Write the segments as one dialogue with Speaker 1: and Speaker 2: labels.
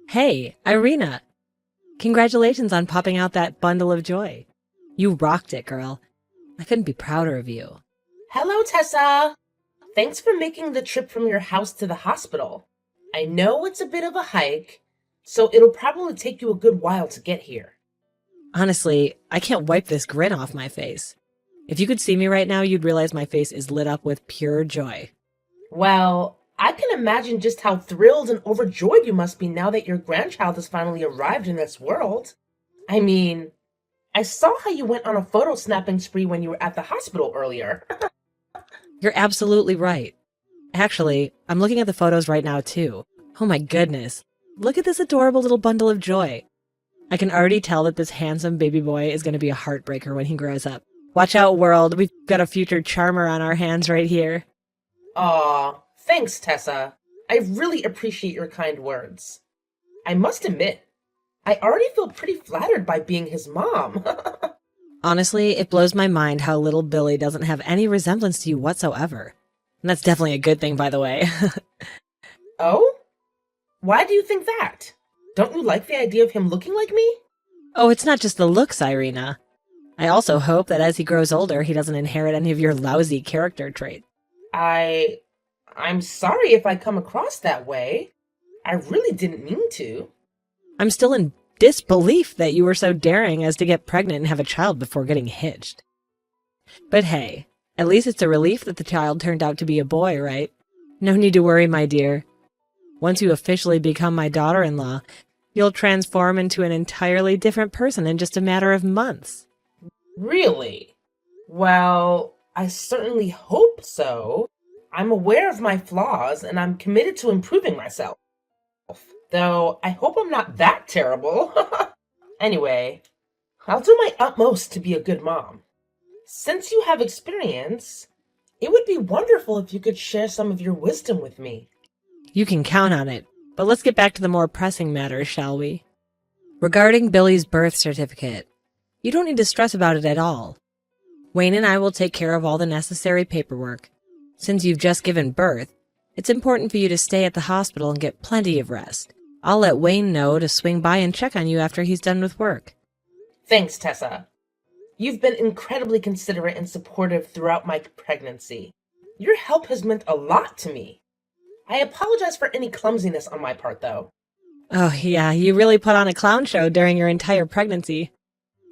Speaker 1: Hey, Irina! Congratulations on popping out that bundle of joy. You rocked it, girl. I couldn't be prouder of you.
Speaker 2: Hello, Tessa. Thanks for making the trip from your house to the hospital. I know it's a bit of a hike, so it'll probably take you a good while to get here.
Speaker 1: Honestly, I can't wipe this grin off my face. If you could see me right now, you'd realize my face is lit up with pure joy.
Speaker 2: Well, I can imagine just how thrilled and overjoyed you must be now that your grandchild has finally arrived in this world. I mean, I saw how you went on a photo snapping spree when you were at the hospital earlier.
Speaker 1: You're absolutely right. Actually, I'm looking at the photos right now, too. Oh my goodness. Look at this adorable little bundle of joy. I can already tell that this handsome baby boy is going to be a heartbreaker when he grows up. Watch out, world. We've got a future charmer on our hands right here.
Speaker 2: Aw, thanks, Tessa. I really appreciate your kind words. I must admit, I already feel pretty flattered by being his mom.
Speaker 1: Honestly, it blows my mind how little Billy doesn't have any resemblance to you whatsoever. And that's definitely a good thing, by the way.
Speaker 2: Oh? Why do you think that? Don't you like the idea of him looking like me?
Speaker 1: Oh, it's not just the looks, Irina. I also hope that as he grows older, he doesn't inherit any of your lousy character traits.
Speaker 2: I'm sorry if I come across that way. I really didn't mean to.
Speaker 1: I'm still in disbelief that you were so daring as to get pregnant and have a child before getting hitched. But hey, at least it's a relief that the child turned out to be a boy, right? No need to worry, my dear. Once you officially become my daughter-in-law, you'll transform into an entirely different person in just a matter of months.
Speaker 2: Really? Well, I certainly hope so. I'm aware of my flaws and I'm committed to improving myself. Though I hope I'm not that terrible. Anyway, I'll do my utmost to be a good mom. Since you have experience, it would be wonderful if you could share some of your wisdom with me.
Speaker 1: You can count on it, but let's get back to the more pressing matters, shall we? Regarding Billy's birth certificate, you don't need to stress about it at all. Wayne and I will take care of all the necessary paperwork. Since you've just given birth, it's important for you to stay at the hospital and get plenty of rest. I'll let Wayne know to swing by and check on you after he's done with work.
Speaker 2: Thanks, Tessa. You've been incredibly considerate and supportive throughout my pregnancy. Your help has meant a lot to me. I apologize for any clumsiness on my part, though.
Speaker 1: Oh yeah, you really put on a clown show during your entire pregnancy.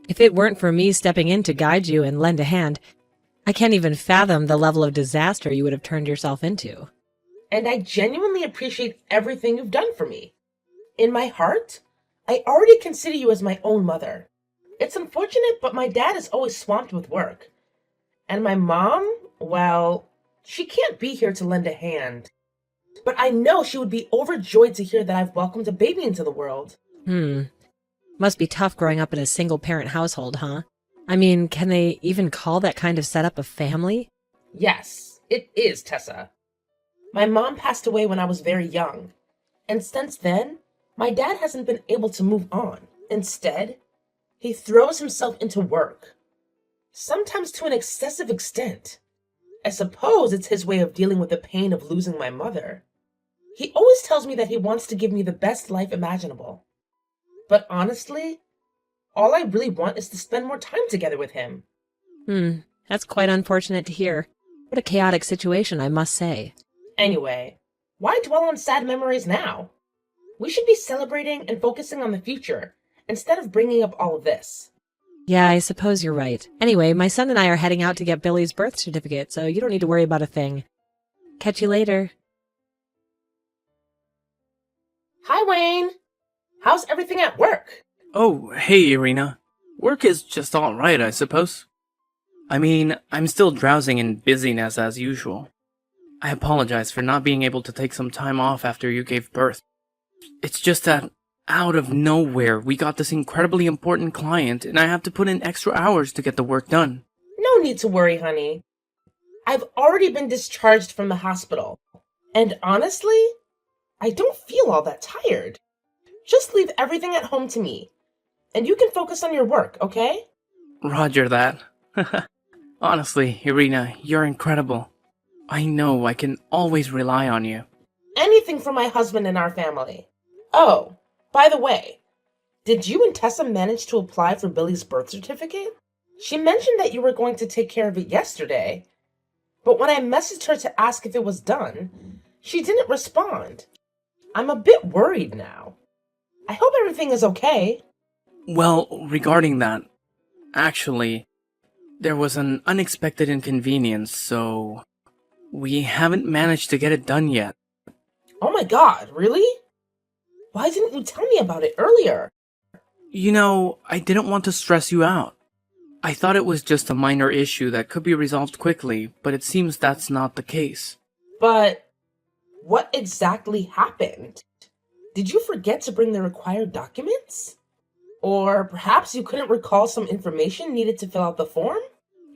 Speaker 1: If it weren't for me stepping in to guide you and lend a hand, I can't even fathom the level of disaster you would have turned yourself into.
Speaker 2: And I genuinely appreciate everything you've done for me. In my heart, I already consider you as my own mother. It's unfortunate, but my dad is always swamped with work. And my mom, well, she can't be here to lend a hand. But I know she would be overjoyed to hear that I've welcomed a baby into the world.
Speaker 1: Must be tough growing up in a single-parent household, huh? I mean, can they even call that kind of setup a family?
Speaker 2: Yes, it is, Tessa. My mom passed away when I was very young. And since then, my dad hasn't been able to move on. Instead, he throws himself into work. Sometimes to an excessive extent. I suppose it's his way of dealing with the pain of losing my mother. He always tells me that he wants to give me the best life imaginable. But honestly, all I really want is to spend more time together with him.
Speaker 1: That's quite unfortunate to hear. What a chaotic situation, I must say.
Speaker 2: Anyway, why dwell on sad memories now? We should be celebrating and focusing on the future, instead of bringing up all of this.
Speaker 1: Yeah, I suppose you're right. Anyway, my son and I are heading out to get Billy's birth certificate, so you don't need to worry about a thing. Catch you later.
Speaker 2: Hi, Wayne. How's everything at work?
Speaker 3: Oh, hey, Irina. Work is just alright, I suppose. I mean, I'm still drowsing in busyness as usual. I apologize for not being able to take some time off after you gave birth. It's just that, out of nowhere, we got this incredibly important client, and I have to put in extra hours to get the work done.
Speaker 2: No need to worry, honey. I've already been discharged from the hospital. And honestly, I don't feel all that tired. Just leave everything at home to me, and you can focus on your work, okay?
Speaker 3: Roger that. Honestly, Irina, you're incredible. I know I can always rely on you.
Speaker 2: Anything for my husband and our family. Oh, By the way, did you and Tessa manage to apply for Billy's birth certificate? She mentioned that you were going to take care of it yesterday, but when I messaged her to ask if it was done, she didn't respond. I'm a bit worried now. I hope everything is okay.
Speaker 3: Well, regarding that, actually, there was an unexpected inconvenience, so we haven't managed to get it done yet.
Speaker 2: Oh my god, really? Why didn't you tell me about it earlier?
Speaker 3: You know, I didn't want to stress you out. I thought it was just a minor issue that could be resolved quickly, but it seems that's not the case.
Speaker 2: But what exactly happened? Did you forget to bring the required documents? Or perhaps you couldn't recall some information needed to fill out the form?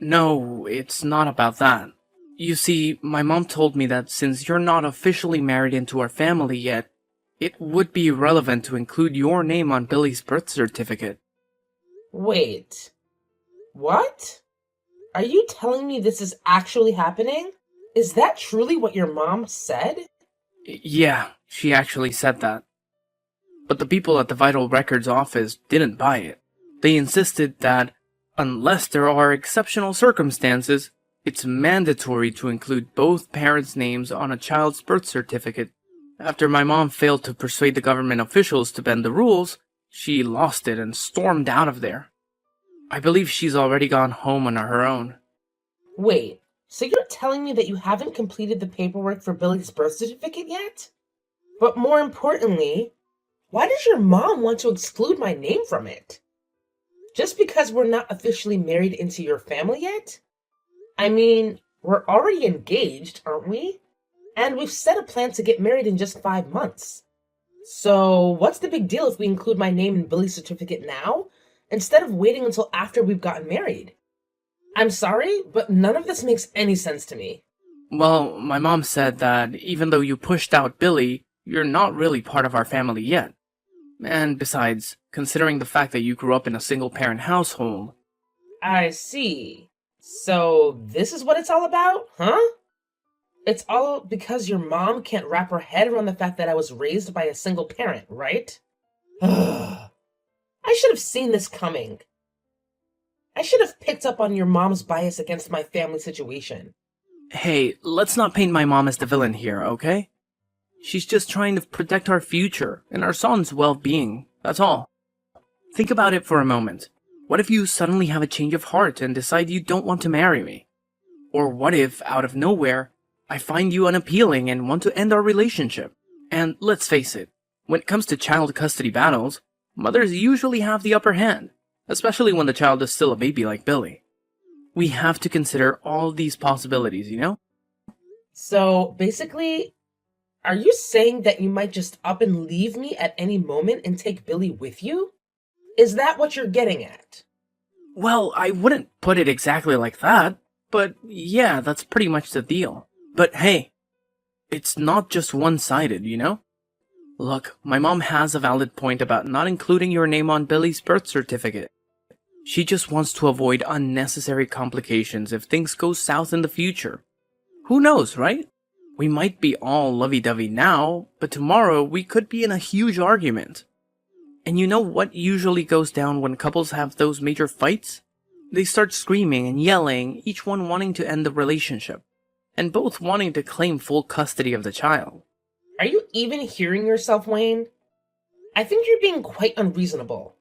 Speaker 3: No, it's not about that. You see, my mom told me that since you're not officially married into our family yet, it would be relevant to include your name on Billy's birth certificate.
Speaker 2: Wait, what? Are you telling me this is actually happening? Is that truly what your mom said?
Speaker 3: Yeah, she actually said that. But the people at the Vital Records office didn't buy it. They insisted that, unless there are exceptional circumstances, it's mandatory to include both parents' names on a child's birth certificate. After my mom failed to persuade the government officials to bend the rules, she lost it and stormed out of there. I believe she's already gone home on her own.
Speaker 2: Wait, so you're telling me that you haven't completed the paperwork for Billy's birth certificate yet? But more importantly, why does your mom want to exclude my name from it? Just because we're not officially married into your family yet? I mean, we're already engaged, aren't we? And we've set a plan to get married in just 5 months. So what's the big deal if we include my name in Billy's certificate now, instead of waiting until after we've gotten married? I'm sorry, but none of this makes any sense to me.
Speaker 3: Well, my mom said that even though you pushed out Billy, you're not really part of our family yet. And besides, considering the fact that you grew up in a single-parent household...
Speaker 2: I see. So this is what it's all about, huh? It's all because your mom can't wrap her head around the fact that I was raised by a single parent, right? I should have seen this coming. I should have picked up on your mom's bias against my family situation.
Speaker 3: Hey, let's not paint my mom as the villain here, okay? She's just trying to protect our future and our son's well-being, that's all. Think about it for a moment. What if you suddenly have a change of heart and decide you don't want to marry me? Or what if, out of nowhere, I find you unappealing and want to end our relationship? And let's face it, when it comes to child custody battles, mothers usually have the upper hand, especially when the child is still a baby like Billy. We have to consider all these possibilities, you know?
Speaker 2: So, basically, are you saying that you might just up and leave me at any moment and take Billy with you? Is that what you're getting at?
Speaker 3: Well, I wouldn't put it exactly like that, but yeah, that's pretty much the deal. But hey, it's not just one-sided, you know? Look, my mom has a valid point about not including your name on Billy's birth certificate. She just wants to avoid unnecessary complications if things go south in the future. Who knows, right? We might be all lovey-dovey now, but tomorrow we could be in a huge argument. And you know what usually goes down when couples have those major fights? They start screaming and yelling, each one wanting to end the relationship, and both wanting to claim full custody of the child.
Speaker 2: Are you even hearing yourself, Wayne? I think you're being quite unreasonable.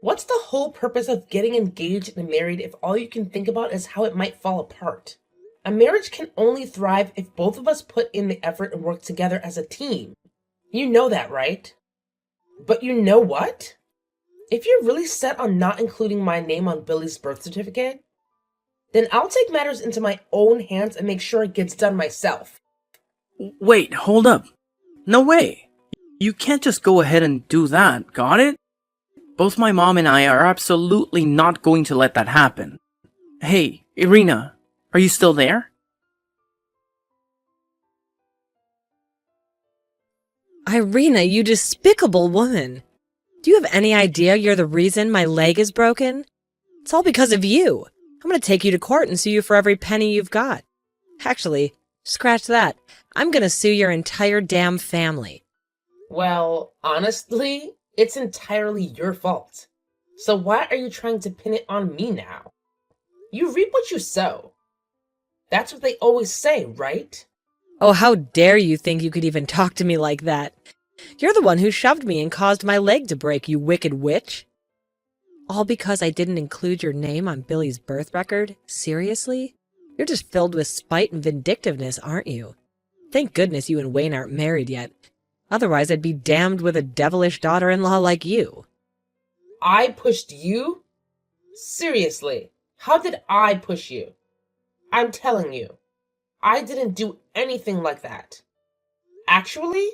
Speaker 2: What's the whole purpose of getting engaged and married if all you can think about is how it might fall apart? A marriage can only thrive if both of us put in the effort and work together as a team. You know that, right? But you know what? If you're really set on not including my name on Billy's birth certificate, then I'll take matters into my own hands and make sure it gets done myself.
Speaker 3: Wait, hold up. No way. You can't just go ahead and do that, got it? Both my mom and I are absolutely not going to let that happen. Hey, Irina, are you still there?
Speaker 1: Irina, you despicable woman. Do you have any idea you're the reason my leg is broken? It's all because of you. I'm going to take you to court and sue you for every penny you've got. Actually, scratch that. I'm going to sue your entire damn family.
Speaker 2: Well, honestly, it's entirely your fault. So why are you trying to pin it on me now? You reap what you sow. That's what they always say, right?
Speaker 1: Oh, how dare you think you could even talk to me like that? You're the one who shoved me and caused my leg to break, you wicked witch. All because I didn't include your name on Billy's birth record? Seriously? You're just filled with spite and vindictiveness, aren't you? Thank goodness you and Wayne aren't married yet. Otherwise, I'd be damned with a devilish daughter-in-law like you.
Speaker 2: I pushed you? Seriously, how did I push you? I'm telling you, I didn't do anything like that. Actually,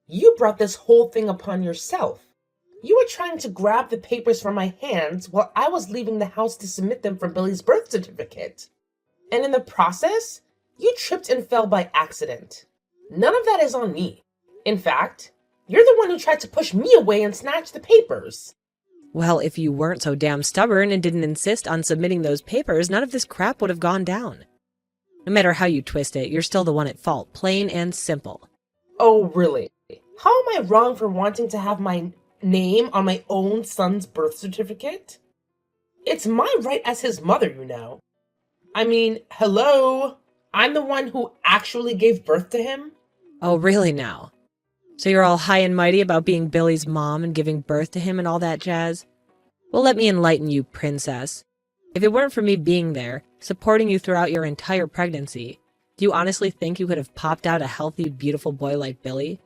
Speaker 2: you brought this whole thing upon yourself. You were trying to grab the papers from my hands while I was leaving the house to submit them for Billy's birth certificate. And in the process, you tripped and fell by accident. None of that is on me. In fact, you're the one who tried to push me away and snatch the papers.
Speaker 1: Well, if you weren't so damn stubborn and didn't insist on submitting those papers, none of this crap would have gone down. No matter how you twist it, you're still the one at fault, plain and simple.
Speaker 2: Oh, really? How am I wrong for wanting to have my name on my own son's birth certificate? It's my right as his mother, you know. I mean, hello? I'm the one who actually gave birth to him?
Speaker 1: Oh, really now? So you're all high and mighty about being Billy's mom and giving birth to him and all that jazz? Well, let me enlighten you, princess. If it weren't for me being there, supporting you throughout your entire pregnancy, do you honestly think you could have popped out a healthy, beautiful boy like Billy?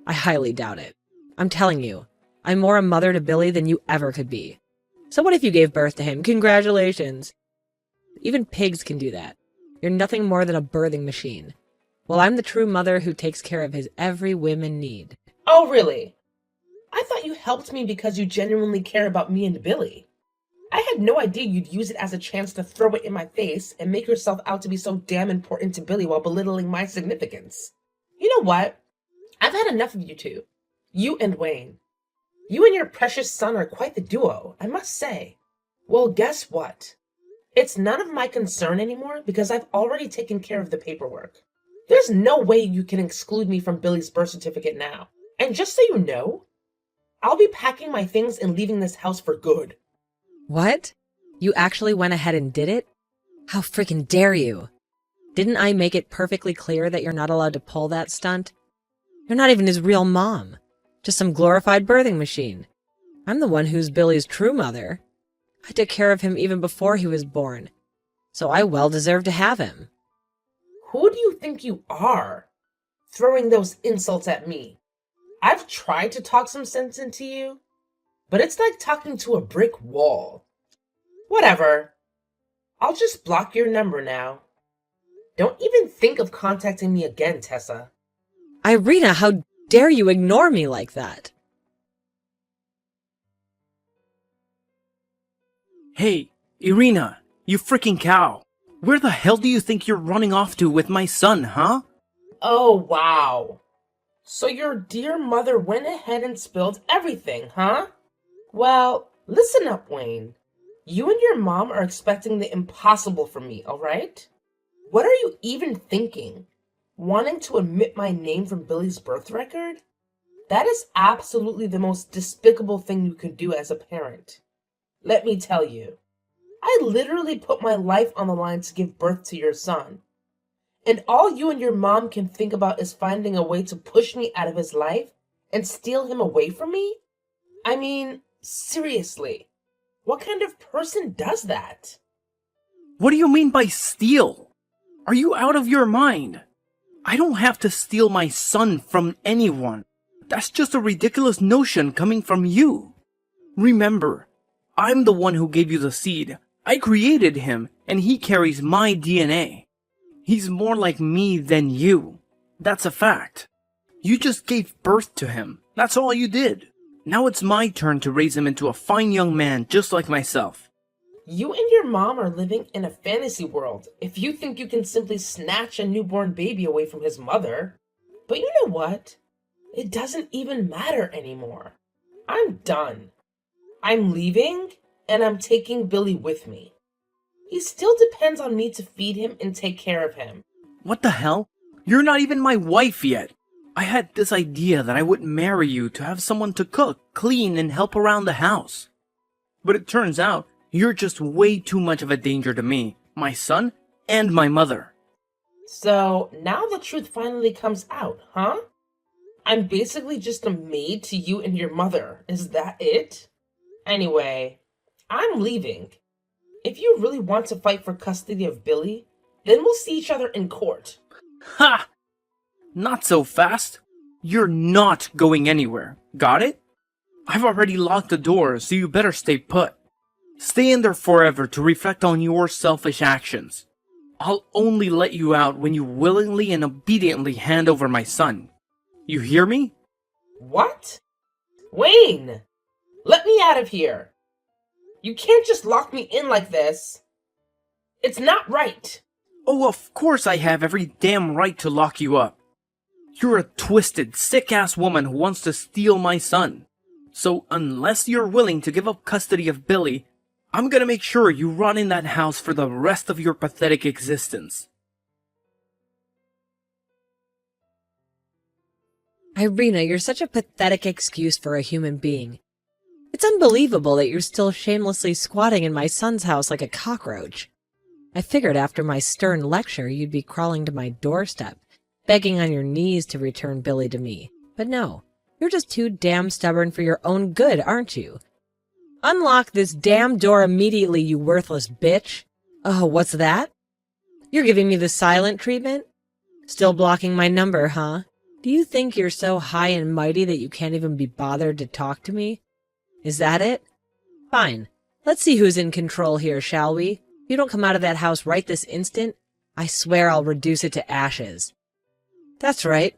Speaker 1: I highly doubt it. I'm telling you, I'm more a mother to Billy than you ever could be. So what if you gave birth to him? Congratulations. Even pigs can do that. You're nothing more than a birthing machine. Well, I'm the true mother who takes care of his every whim and need.
Speaker 2: Oh, really? I thought you helped me because you genuinely care about me and Billy. I had no idea you'd use it as a chance to throw it in my face and make yourself out to be so damn important to Billy while belittling my significance. You know what? I've had enough of you two. You and Wayne. You and your precious son are quite the duo, I must say. Well, guess what? It's none of my concern anymore because I've already taken care of the paperwork. There's no way you can exclude me from Billy's birth certificate now. And just so you know, I'll be packing my things and leaving this house for good.
Speaker 1: What? You actually went ahead and did it? How freaking dare you? Didn't I make it perfectly clear that you're not allowed to pull that stunt? You're not even his real mom. Just some glorified birthing machine. I'm the one who's Billy's true mother. I took care of him even before he was born. So I well deserve to have him.
Speaker 2: Who do you think you are? Throwing those insults at me. I've tried to talk some sense into you, but it's like talking to a brick wall. Whatever. I'll just block your number now. Don't even think of contacting me again, Tessa.
Speaker 1: Irina, how dare you ignore me like that?
Speaker 3: Hey, Irina, you freaking cow. Where the hell do you think you're running off to with my son, huh?
Speaker 2: Oh, wow. So your dear mother went ahead and spilled everything, huh? Well, listen up, Wayne. You and your mom are expecting the impossible from me, alright? What are you even thinking? Wanting to omit my name from Billy's birth record? That is absolutely the most despicable thing you could do as a parent. Let me tell you, I literally put my life on the line to give birth to your son. And all you and your mom can think about is finding a way to push me out of his life and steal him away from me? I mean, seriously, what kind of person does that?
Speaker 3: What do you mean by steal? Are you out of your mind? I don't have to steal my son from anyone. That's just a ridiculous notion coming from you. Remember, I'm the one who gave you the seed. I created him, and he carries my DNA. He's more like me than you. That's a fact. You just gave birth to him. That's all you did. Now it's my turn to raise him into a fine young man just like myself.
Speaker 2: You and your mom are living in a fantasy world if you think you can simply snatch a newborn baby away from his mother. But you know what? It doesn't even matter anymore. I'm done. I'm leaving, and I'm taking Billy with me. He still depends on me to feed him and take care of him.
Speaker 3: What the hell? You're not even my wife yet. I had this idea that I would marry you to have someone to cook, clean, and help around the house. But it turns out you're just way too much of a danger to me, my son, and my mother.
Speaker 2: So now the truth finally comes out, huh? I'm basically just a maid to you and your mother. Is that it? Anyway, I'm leaving. If you really want to fight for custody of Billy, then we'll see each other in court.
Speaker 3: Ha! Not so fast. You're not going anywhere. Got it? I've already locked the door, so you better stay put. Stay in there forever to reflect on your selfish actions. I'll only let you out when you willingly and obediently hand over my son. You hear me?
Speaker 2: What? Wayne! Let me out of here! You can't just lock me in like this. It's not right.
Speaker 3: Oh, of course I have every damn right to lock you up. You're a twisted, sick-ass woman who wants to steal my son. So unless you're willing to give up custody of Billy, I'm gonna make sure you rot in that house for the rest of your pathetic existence.
Speaker 1: Irina, you're such a pathetic excuse for a human being. It's unbelievable that you're still shamelessly squatting in my son's house like a cockroach. I figured after my stern lecture you'd be crawling to my doorstep, begging on your knees to return Billy to me. But no, you're just too damn stubborn for your own good, aren't you? Unlock this damn door immediately, you worthless bitch. Oh, what's that? You're giving me the silent treatment? Still blocking my number, huh? Do you think you're so high and mighty that you can't even be bothered to talk to me? Is that it? Fine. Let's see who's in control here, shall we? If you don't come out of that house right this instant, I swear I'll reduce it to ashes. That's right.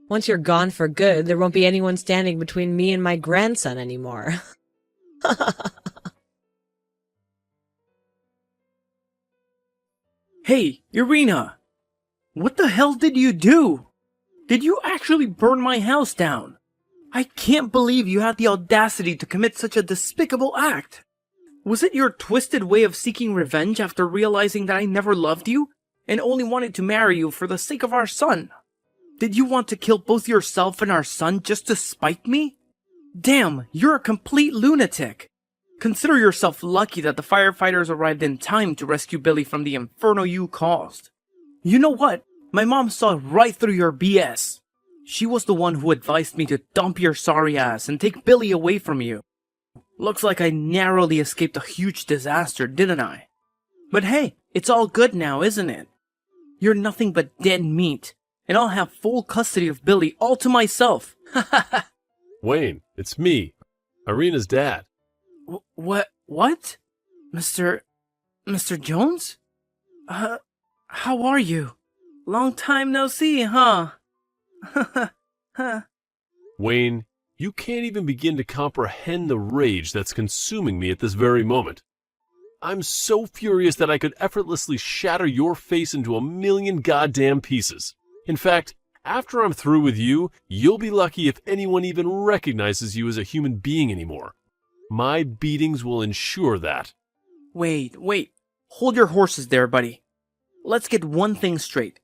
Speaker 1: Once you're gone for good, there won't be anyone standing between me and my grandson anymore.
Speaker 3: Hey, Irina! What the hell did you do? Did you actually burn my house down? I can't believe you had the audacity to commit such a despicable act. Was it your twisted way of seeking revenge after realizing that I never loved you and only wanted to marry you for the sake of our son? Did you want to kill both yourself and our son just to spite me? Damn, you're a complete lunatic. Consider yourself lucky that the firefighters arrived in time to rescue Billy from the inferno you caused. You know what? My mom saw right through your BS. She was the one who advised me to dump your sorry ass and take Billy away from you. Looks like I narrowly escaped a huge disaster, didn't I? But hey, it's all good now, isn't it? You're nothing but dead meat, and I'll have full custody of Billy all to myself.
Speaker 4: Wayne, it's me, Irina's dad.
Speaker 3: What? Mr. Jones? How are you? Long time no see, huh?
Speaker 4: Wayne, you can't even begin to comprehend the rage that's consuming me at this very moment. I'm so furious that I could effortlessly shatter your face into a million goddamn pieces. In fact, after I'm through with you, you'll be lucky if anyone even recognizes you as a human being anymore. My beatings will ensure that.
Speaker 3: Wait. Hold your horses there, buddy. Let's get one thing straight.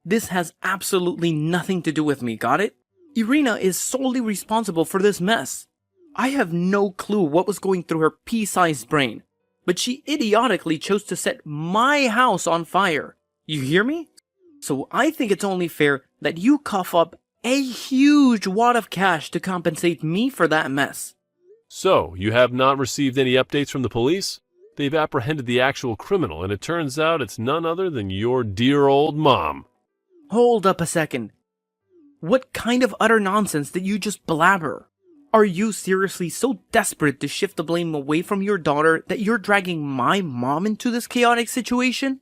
Speaker 3: This has absolutely nothing to do with me, got it? Irina is solely responsible for this mess. I have no clue what was going through her pea-sized brain, but she idiotically chose to set my house on fire. You hear me? So I think it's only fair that you cough up a huge wad of cash to compensate me for that mess.
Speaker 4: So, you have not received any updates from the police? They've apprehended the actual criminal, and it turns out it's none other than your dear old mom.
Speaker 3: Hold up a second. What kind of utter nonsense did you just blabber? Are you seriously so desperate to shift the blame away from your daughter that you're dragging my mom into this chaotic situation?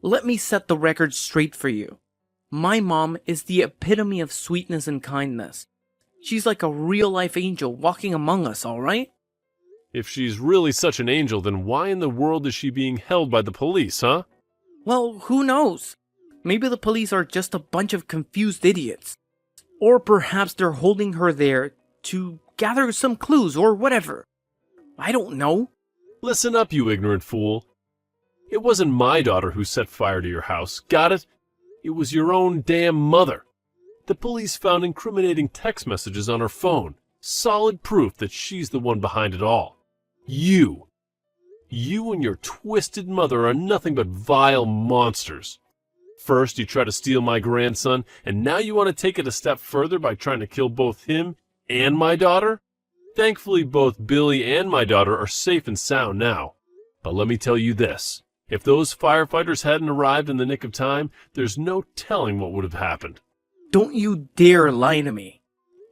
Speaker 3: Let me set the record straight for you. My mom is the epitome of sweetness and kindness. She's like a real-life angel walking among us, alright?
Speaker 4: If she's really such an angel, then why in the world is she being held by the police, huh?
Speaker 3: Well, who knows? Maybe the police are just a bunch of confused idiots. Or perhaps they're holding her there to gather some clues or whatever. I don't know.
Speaker 4: Listen up, you ignorant fool. It wasn't my daughter who set fire to your house, got it? It was your own damn mother. The police found incriminating text messages on her phone. Solid proof that she's the one behind it all. You and your twisted mother are nothing but vile monsters. First, you try to steal my grandson, and now you want to take it a step further by trying to kill both him and my daughter? Thankfully, both Billy and my daughter are safe and sound now. But let me tell you this. If those firefighters hadn't arrived in the nick of time, there's no telling what would have happened.
Speaker 3: Don't you dare lie to me.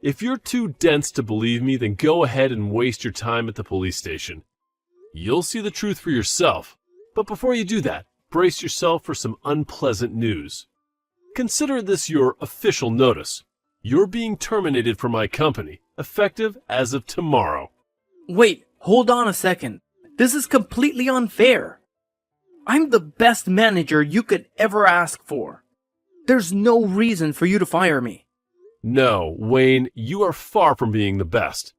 Speaker 4: If you're too dense to believe me, then go ahead and waste your time at the police station. You'll see the truth for yourself. But before you do that, brace yourself for some unpleasant news. Consider this your official notice. You're being terminated from my company, effective as of tomorrow.
Speaker 3: Wait, hold on a second. This is completely unfair. I'm the best manager you could ever ask for. There's no reason for you to fire me.
Speaker 4: No, Wayne, you are far from being the best.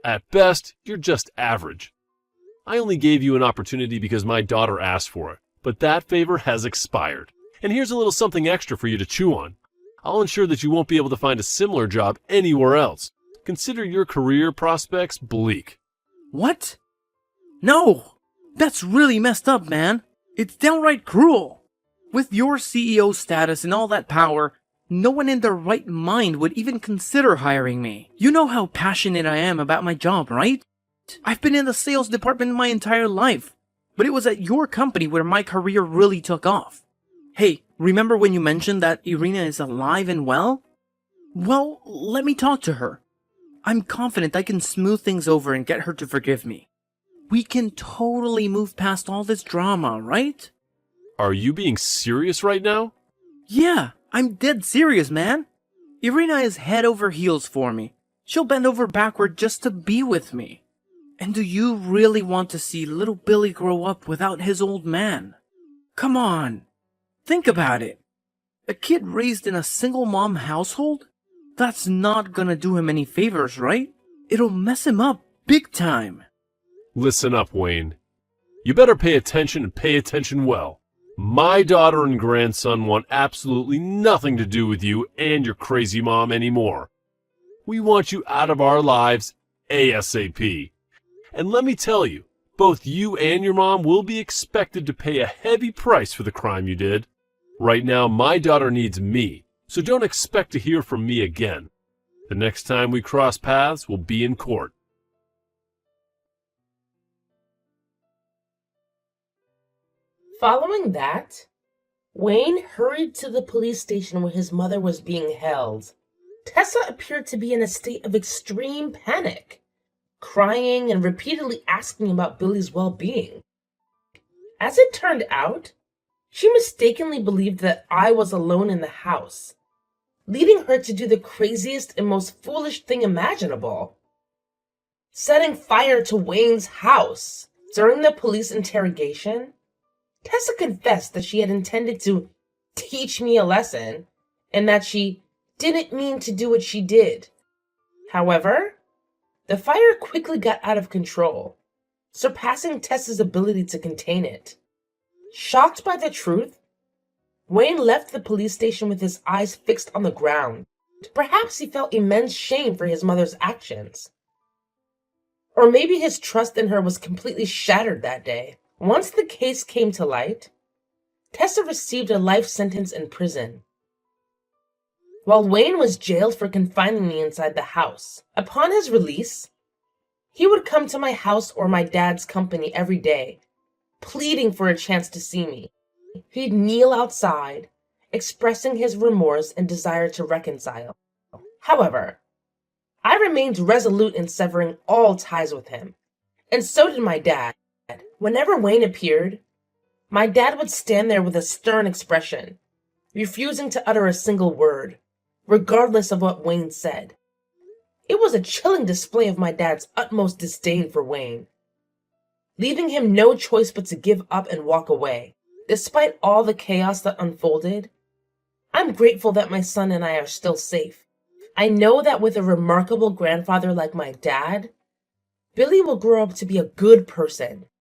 Speaker 4: At best, you're just average. I only gave you an opportunity because my daughter asked for it, but that favor has expired. And here's a little something extra for you to chew on. I'll ensure that you won't be able to find a similar job anywhere else. Consider your career prospects bleak.
Speaker 3: What? No! That's really messed up, man. It's downright cruel. With your CEO status and all that power, no one in their right mind would even consider hiring me. You know how passionate I am about my job, right? I've been in the sales department my entire life, but it was at your company where my career really took off. Hey, remember when you mentioned that Irina is alive and well? Well, let me talk to her. I'm confident I can smooth things over and get her to forgive me. We can totally move past all this drama, right?
Speaker 4: Are you being serious right now?
Speaker 3: Yeah, I'm dead serious, man. Irina is head over heels for me. She'll bend over backward just to be with me. And do you really want to see little Billy grow up without his old man? Come on, think about it. A kid raised in a single mom household? That's not gonna do him any favors, right? It'll mess him up big time.
Speaker 4: Listen up, Wayne. You better pay attention and pay attention well. My daughter and grandson want absolutely nothing to do with you and your crazy mom anymore. We want you out of our lives ASAP. And let me tell you, both you and your mom will be expected to pay a heavy price for the crime you did. Right now, my daughter needs me, so don't expect to hear from me again. The next time we cross paths will be in court.
Speaker 2: Following that, Wayne hurried to the police station where his mother was being held. Tessa appeared to be in a state of extreme panic, crying and repeatedly asking about Billy's well-being. As it turned out, she mistakenly believed that I was alone in the house, leading her to do the craziest and most foolish thing imaginable: setting fire to Wayne's house. During the police interrogation, Tessa confessed that she had intended to teach me a lesson and that she didn't mean to do what she did. However, the fire quickly got out of control, surpassing Tessa's ability to contain it. Shocked by the truth, Wayne left the police station with his eyes fixed on the ground. Perhaps he felt immense shame for his mother's actions. Or maybe his trust in her was completely shattered that day. Once the case came to light, Tessa received a life sentence in prison, while Wayne was jailed for confining me inside the house. Upon his release, he would come to my house or my dad's company every day, pleading for a chance to see me. He'd kneel outside, expressing his remorse and desire to reconcile. However, I remained resolute in severing all ties with him, and so did my dad. Whenever Wayne appeared, my dad would stand there with a stern expression, refusing to utter a single word, regardless of what Wayne said. It was a chilling display of my dad's utmost disdain for Wayne, leaving him no choice but to give up and walk away. Despite all the chaos that unfolded, I'm grateful that my son and I are still safe. I know that with a remarkable grandfather like my dad, Billy will grow up to be a good person,